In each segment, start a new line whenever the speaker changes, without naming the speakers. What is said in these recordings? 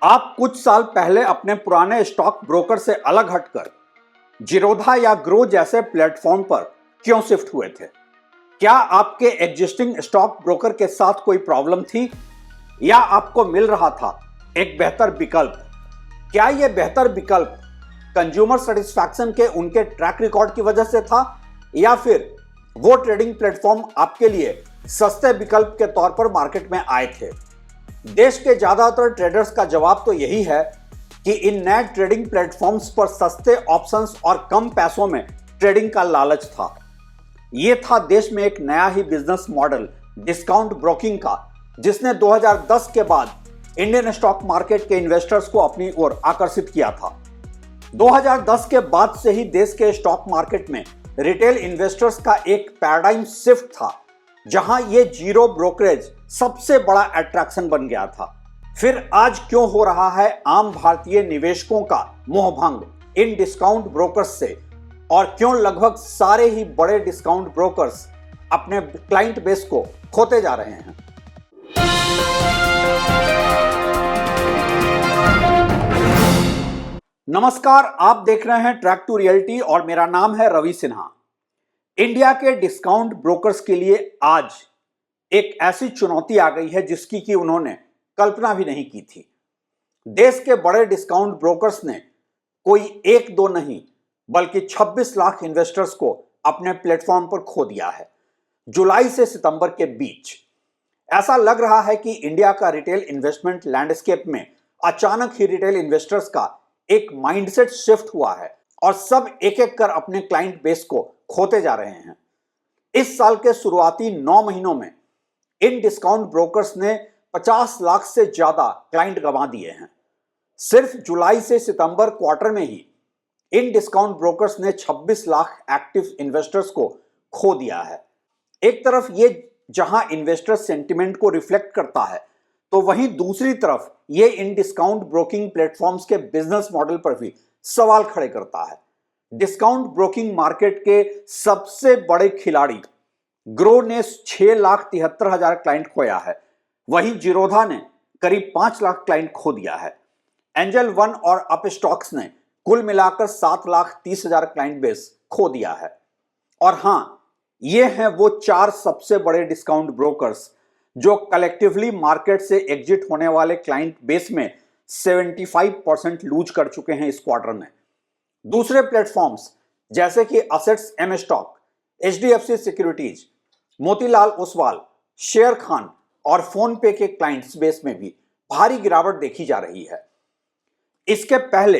आप कुछ साल पहले अपने पुराने स्टॉक ब्रोकर से अलग हटकर जीरोधा या ग्रो जैसे प्लेटफॉर्म पर क्यों शिफ्ट हुए थे? क्या आपके एग्जिस्टिंग स्टॉक ब्रोकर के साथ कोई प्रॉब्लम थी या आपको मिल रहा था एक बेहतर विकल्प? क्या यह बेहतर विकल्प कंज्यूमर सेटिस्फैक्शन के उनके ट्रैक रिकॉर्ड की वजह से था या फिर वो ट्रेडिंग प्लेटफॉर्म आपके लिए सस्ते विकल्प के तौर पर मार्केट में आए थे? देश के ज्यादातर ट्रेडर्स का जवाब तो यही है कि इन नए ट्रेडिंग प्लेटफॉर्म्स पर सस्ते ऑप्शंस और कम पैसों में ट्रेडिंग का लालच था। यह था देश में एक नया ही बिजनेस मॉडल डिस्काउंट ब्रोकिंग का, जिसने 2010 के बाद इंडियन स्टॉक मार्केट के इन्वेस्टर्स को अपनी ओर आकर्षित किया था। 2010 के बाद से ही देश के स्टॉक मार्केट में रिटेल इन्वेस्टर्स का एक पैराडाइम शिफ्ट था, जहां ये जीरो ब्रोकरेज सबसे बड़ा अट्रैक्शन बन गया था। फिर आज क्यों हो रहा है आम भारतीय निवेशकों का मोहभंग इन डिस्काउंट ब्रोकर्स से, और क्यों लगभग सारे ही बड़े डिस्काउंट ब्रोकर्स अपने क्लाइंट बेस को खोते जा रहे हैं? नमस्कार, आप देख रहे हैं ट्रैक टू रियलिटी और मेरा नाम है रवि सिन्हा। इंडिया के डिस्काउंट ब्रोकर्स के लिए आज एक ऐसी चुनौती आ गई है जिसकी कि उन्होंने कल्पना भी नहीं की थी। देश के बड़े डिस्काउंट ब्रोकर्स ने कोई एक दो नहीं बल्कि 26 लाख इन्वेस्टर्स को अपने प्लेटफॉर्म पर खो दिया है जुलाई से सितंबर के बीच। ऐसा लग रहा है कि इंडिया का रिटेल इन्वेस्टमेंट लैंडस्केप में अचानक ही रिटेल इन्वेस्टर्स का एक माइंडसेट शिफ्ट हुआ है और सब एक एक कर अपने क्लाइंट बेस को खोते जा रहे हैं। इस साल के शुरुआती 9 महीनों में इन डिस्काउंट ब्रोकर्स ने 50 लाख से ज्यादा क्लाइंट गंवा दिए हैं। सिर्फ जुलाई से सितंबर क्वार्टर में ही इन डिस्काउंट ब्रोकर्स ने 26 लाख एक्टिव इन्वेस्टर्स को खो दिया है। एक तरफ ये जहां इन्वेस्टर सेंटिमेंट को रिफ्लेक्ट करता है, तो वहीं दूसरी तरफ ये इन डिस्काउंट ब्रोकिंग प्लेटफॉर्म्स के बिजनेस मॉडल पर भी सवाल खड़े करता है। डिस्काउंट ब्रोकिंग मार्केट के सबसे बड़े खिलाड़ी ग्रो ने 6,73,000 क्लाइंट खोया है, वहीं जीरोधा ने करीब 5 लाख क्लाइंट खो दिया है। एंजल वन और अपस्टॉक्स ने कुल मिलाकर 7,30,000 क्लाइंट बेस खो दिया है। और हां, ये हैं वो 4 सबसे बड़े डिस्काउंट ब्रोकर्स जो कलेक्टिवली मार्केट से एग्जिट होने वाले क्लाइंट बेस में 75% लूज कर चुके हैं इस क्वार्टर में। दूसरे प्लेटफॉर्म्स जैसे कि assets M stock, HDFC securities, Motilal Oswal, Sharekhan और फोन पे के क्लाइंट्स बेस में भी भारी गिरावट देखी जा रही है। इसके पहले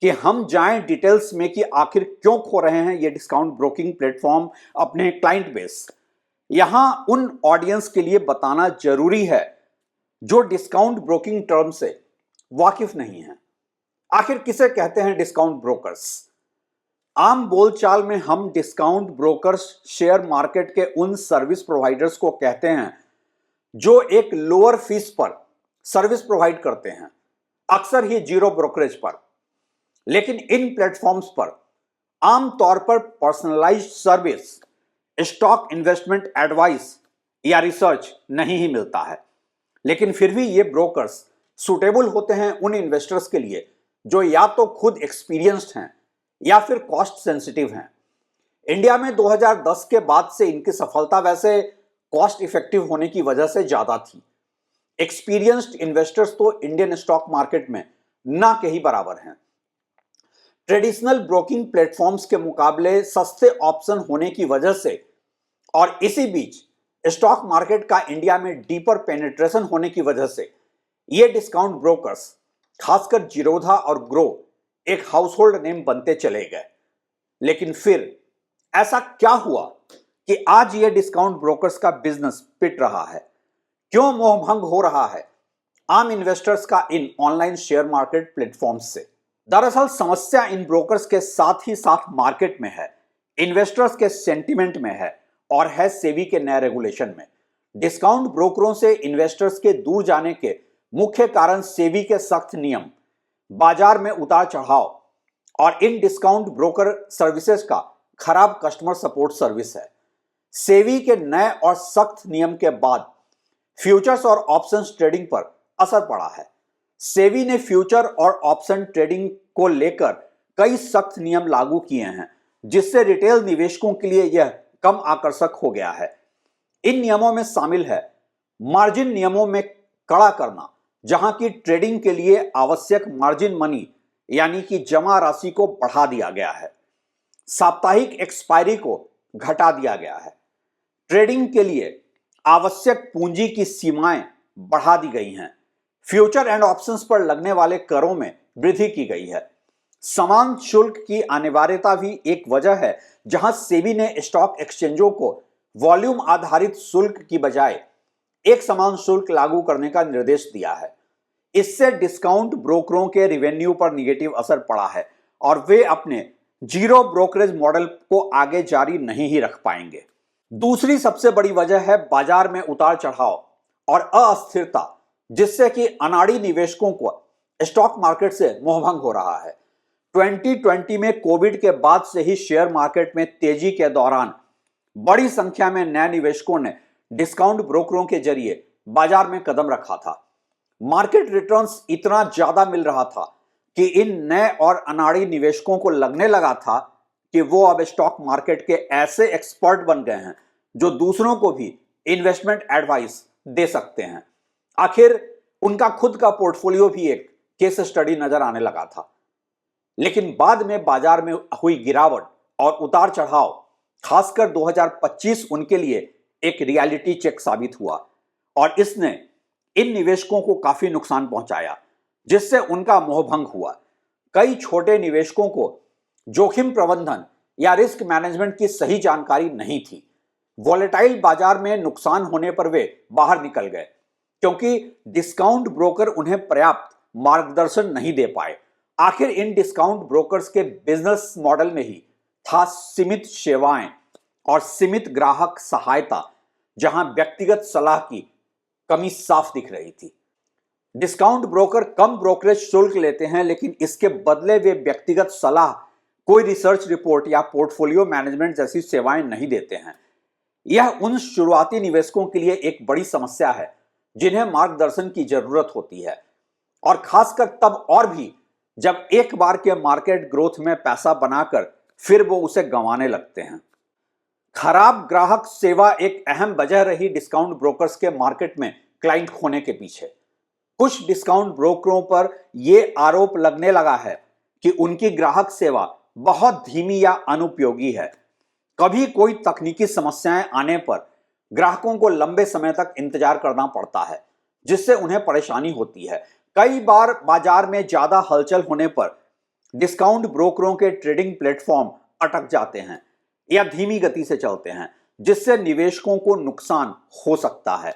कि हम जाएं डिटेल्स में कि आखिर क्यों खो रहे हैं ये डिस्काउंट ब्रोकिंग प्लेटफॉर्म अपने क्लाइंट बेस, यहां उन ऑडियंस के लिए बताना जरूरी है जो डिस्काउंट ब्रोकिंग टर्म से वाकिफ नहीं है। आखिर किसे कहते हैं डिस्काउंट ब्रोकर्स? आम बोलचाल में हम डिस्काउंट ब्रोकर्स शेयर मार्केट के उन सर्विस प्रोवाइडर्स को कहते हैं जो एक लोअर फीस पर सर्विस प्रोवाइड करते हैं, अक्सर ही जीरो ब्रोकरेज पर। लेकिन इन प्लेटफॉर्म्स पर आमतौर पर personalised service, stock investment advice या रिसर्च नहीं ही मिलता है। लेकिन फिर भी ये ब्रोकर्स सुटेबल होते हैं उन इन्वेस्टर्स के लिए जो या तो खुद एक्सपीरियंस्ड हैं या फिर कॉस्ट सेंसिटिव हैं। इंडिया में 2010 के बाद से इनकी सफलता वैसे कॉस्ट इफेक्टिव होने की वजह से ज्यादा थी। एक्सपीरियंस्ड इन्वेस्टर्स तो इंडियन स्टॉक मार्केट में ना के ही बराबर हैं। ट्रेडिशनल ब्रोकिंग प्लेटफॉर्म्स के मुकाबले सस्ते ऑप्शन होने की वजह से और इसी बीच स्टॉक मार्केट का इंडिया में डीपर पेनिट्रेशन होने की वजह से ये डिस्काउंट ब्रोकर्स, खासकर जीरोधा और ग्रो, एक हाउसहोल्ड नेम बनते चले गए। लेकिन फिर ऐसा क्या हुआ कि आज ये डिस्काउंट ब्रोकर्स का बिजनेस पिट रहा है? क्यों मोहभंग हो रहा है आम इन्वेस्टर्स का इन ऑनलाइन शेयर मार्केट प्लेटफॉर्म्स से? दरअसल समस्या इन ब्रोकर्स के साथ ही साथ मार्केट में है, इन्वेस्टर्स के सेंटिमेंट में है और है सेबी के नए रेगुलेशन में। डिस्काउंट ब्रोकरों से इन्वेस्टर्स के दूर जाने के मुख्य कारण सेबी के सख्त नियम, बाजार में उतार चढ़ाव और इन डिस्काउंट ब्रोकर सर्विसेज का खराब कस्टमर सपोर्ट सर्विस है। सेबी के नए और सख्त नियम के बाद फ्यूचर्स और ऑप्शंस ट्रेडिंग पर असर पड़ा है। सेबी ने फ्यूचर और ऑप्शन ट्रेडिंग को लेकर कई सख्त नियम लागू किए हैं, जिससे रिटेल निवेशकों के लिए यह कम आकर्षक हो गया है। इन नियमों में शामिल है मार्जिन नियमों में कड़ा करना, जहां की ट्रेडिंग के लिए आवश्यक मार्जिन मनी यानी कि जमा राशि को बढ़ा दिया गया है। साप्ताहिक एक्सपायरी को घटा दिया गया है। ट्रेडिंग के लिए आवश्यक पूंजी की सीमाएं बढ़ा दी गई हैं। फ्यूचर एंड ऑप्शंस पर लगने वाले करों में वृद्धि की गई है। समान शुल्क की अनिवार्यता भी एक वजह है, जहां सेबी ने स्टॉक एक्सचेंजों को वॉल्यूम आधारित शुल्क की बजाय एक समान शुल्क लागू करने का निर्देश दिया है। इससे डिस्काउंट ब्रोकरों के रेवेन्यू पर निगेटिव असर पड़ा है और वे अपने जीरो ब्रोकरेज मॉडल को आगे जारी नहीं ही रख पाएंगे। दूसरी सबसे बड़ी वजह है बाजार में उतार चढ़ाव और अस्थिरता, जिससे कि अनाड़ी निवेशकों को स्टॉक मार्केट से मोहभंग हो रहा है। 2020 में कोविड के बाद से ही शेयर मार्केट में तेजी के दौरान बड़ी संख्या में नए निवेशकों ने डिस्काउंट ब्रोकरों के जरिए बाजार में कदम रखा था। मार्केट रिटर्न्स इतना ज्यादा मिल रहा था कि इन नए और अनाड़ी निवेशकों को लगने लगा था कि वो अब स्टॉक मार्केट के ऐसे एक्सपर्ट बन गए हैं जो दूसरों को भी इन्वेस्टमेंट एडवाइस दे सकते हैं। आखिर उनका खुद का पोर्टफोलियो भी एक केस स्टडी नजर आने लगा था। लेकिन बाद में बाजार में हुई गिरावट और उतार चढ़ाव, खासकर 2025 उनके लिए एक रियलिटी चेक साबित हुआ और इसने इन निवेशकों को काफी नुकसान पहुंचाया, जिससे उनका मोहभंग हुआ। कई छोटे निवेशकों को जोखिम प्रबंधन या रिस्क मैनेजमेंट की सही जानकारी नहीं थी। वॉलेटाइल बाजार में नुकसान होने पर वे बाहर निकल गए, क्योंकि डिस्काउंट ब्रोकर उन्हें पर्याप्त मार्गदर्शन नहीं दे पाए। आखिर इन डिस्काउंट ब्रोकर्स के बिजनेस मॉडल में ही था सीमित सेवाएं और सीमित ग्राहक सहायता, जहां व्यक्तिगत सलाह की कमी साफ दिख रही थी। डिस्काउंट ब्रोकर कम ब्रोकरेज शुल्क लेते हैं, लेकिन इसके बदले वे व्यक्तिगत सलाह, कोई रिसर्च रिपोर्ट या पोर्टफोलियो मैनेजमेंट जैसी सेवाएं नहीं देते हैं। यह उन शुरुआती निवेशकों के लिए एक बड़ी समस्या है जिन्हें मार्गदर्शन की जरूरत होती है, और खासकर तब और भी जब एक बार के मार्केट ग्रोथ में पैसा बनाकर फिर वो उसे गंवाने लगते हैं। खराब ग्राहक सेवा एक अहम वजह रही डिस्काउंट ब्रोकर्स के मार्केट में क्लाइंट खोने के पीछे। कुछ डिस्काउंट ब्रोकरों पर यह आरोप लगने लगा है कि उनकी ग्राहक सेवा बहुत धीमी या अनुपयोगी है। कभी कोई तकनीकी समस्याएं आने पर ग्राहकों को लंबे समय तक इंतजार करना पड़ता है, जिससे उन्हें परेशानी होती है। कई बार बाजार में ज्यादा हलचल होने पर डिस्काउंट ब्रोकरों के ट्रेडिंग प्लेटफॉर्म अटक जाते हैं या धीमी गति से चलते हैं, जिससे निवेशकों को नुकसान हो सकता है।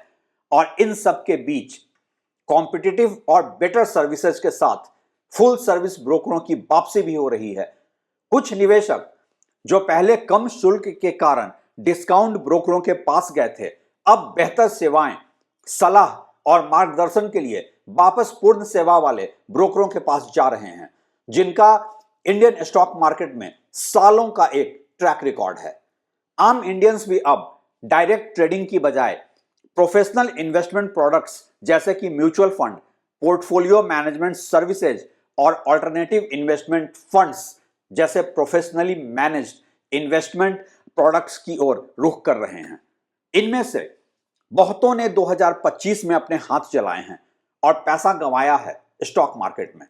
और इन सब के बीच कॉम्पिटिटिव और बेटर सर्विसेज के साथ फुल सर्विस ब्रोकरों की वापसी भी हो रही है। कुछ निवेशक जो पहले कम शुल्क के कारण डिस्काउंट ब्रोकरों के पास गए थे, अब बेहतर सेवाएं, सलाह और मार्गदर्शन के लिए वापस पूर्ण सेवा वाले ब्रोकरों के पास जा रहे हैं, जिनका इंडियन स्टॉक मार्केट में सालों का एक ट्रैक रिकॉर्ड है। आम इंडियंस भी अब डायरेक्ट ट्रेडिंग की बजाय प्रोफेशनल इन्वेस्टमेंट प्रोडक्ट्स जैसे कि mutual fund, portfolio management services और अल्टरनेटिव इन्वेस्टमेंट फंड्स जैसे प्रोफेशनली मैनेज्ड इन्वेस्टमेंट प्रोडक्ट्स की ओर रुख कर रहे हैं। इनमें से बहुतों ने 2025 में अपने हाथ चलाए हैं और पैसा गंवाया है स्टॉक मार्केट में।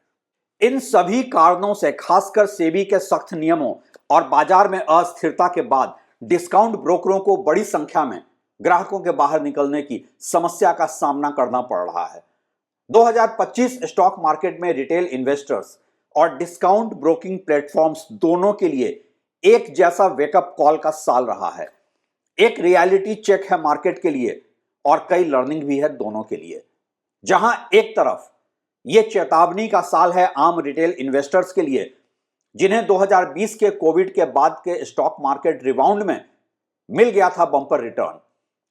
इन सभी कारणों से, खासकर सेबी के सख्त नियमों और बाजार में अस्थिरता के बाद, डिस्काउंट ब्रोकरों को बड़ी संख्या में ग्राहकों के बाहर निकलने की समस्या का सामना करना पड़ रहा है। 2025 स्टॉक मार्केट में रिटेल इन्वेस्टर्स और डिस्काउंट ब्रोकिंग प्लेटफॉर्म्स दोनों के लिए एक जैसा वेकअप कॉल का साल रहा है। एक रियलिटी चेक है मार्केट के लिए और कई लर्निंग भी है दोनों के लिए। जहां एक तरफ यह चेतावनी का साल है आम रिटेल इन्वेस्टर्स के लिए, जिन्हें 2020 के कोविड के बाद के स्टॉक मार्केट रिबाउंड में मिल गया था बम्पर रिटर्न।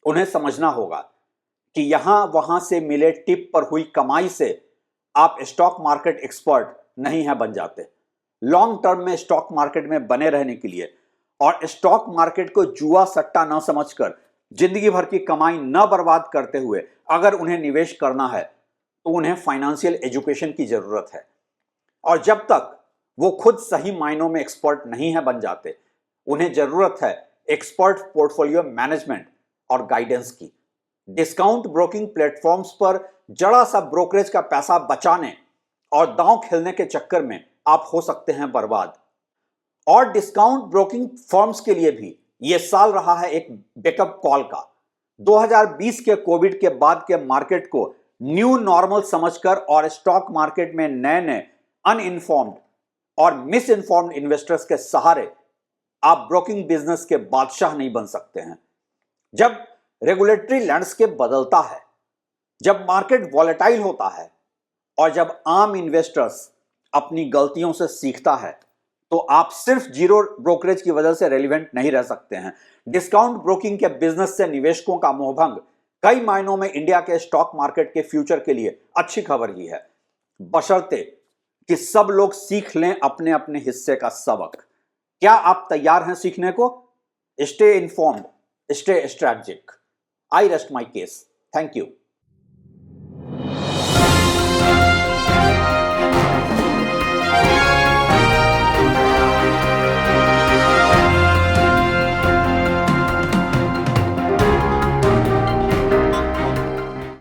उन्हें समझना होगा कि यहां वहां से मिले टिप पर हुई कमाई से आप स्टॉक मार्केट एक्सपर्ट नहीं है बन जाते। लॉन्ग टर्म में स्टॉक मार्केट में बने रहने के लिए और स्टॉक मार्केट को जुआ सट्टा न समझकर जिंदगी भर की कमाई न बर्बाद करते हुए अगर उन्हें निवेश करना है, तो उन्हें फाइनेंशियल एजुकेशन की जरूरत है, और जब तक वो खुद सही मायनों में एक्सपर्ट नहीं है बन जाते, उन्हें जरूरत है एक्सपर्ट पोर्टफोलियो मैनेजमेंट और गाइडेंस की। डिस्काउंट ब्रोकिंग प्लेटफॉर्म्स पर जरा सा ब्रोकरेज का पैसा बचाने और दांव खेलने के चक्कर में आप हो सकते हैं बर्बाद। और डिस्काउंट ब्रोकिंग फर्म्स के लिए भी यह साल रहा है एक बेकअप कॉल का। 2020 के कोविड के बाद के मार्केट को न्यू नॉर्मल समझकर और स्टॉक मार्केट में नए नए अनइन्फॉर्म्ड और मिस इन्फॉर्म्ड इन्वेस्टर्स के सहारे आप ब्रोकिंग बिजनेस के बादशाह नहीं बन सकते हैं। जब रेगुलेटरी लैंडस्केप बदलता है, जब मार्केट वॉलेटाइल होता है और जब आम इन्वेस्टर्स अपनी गलतियों से सीखता है, तो आप सिर्फ जीरो ब्रोकरेज की वजह से रेलिवेंट नहीं रह सकते हैं। डिस्काउंट ब्रोकिंग के बिजनेस से निवेशकों का मोहभंग कई मायनों में इंडिया के स्टॉक मार्केट के फ्यूचर के लिए अच्छी खबर ही है, बशर्ते कि सब लोग सीख लें अपने अपने हिस्से का सबक। क्या आप तैयार हैं सीखने को? Stay informed, stay strategic. I rest my case. Thank you.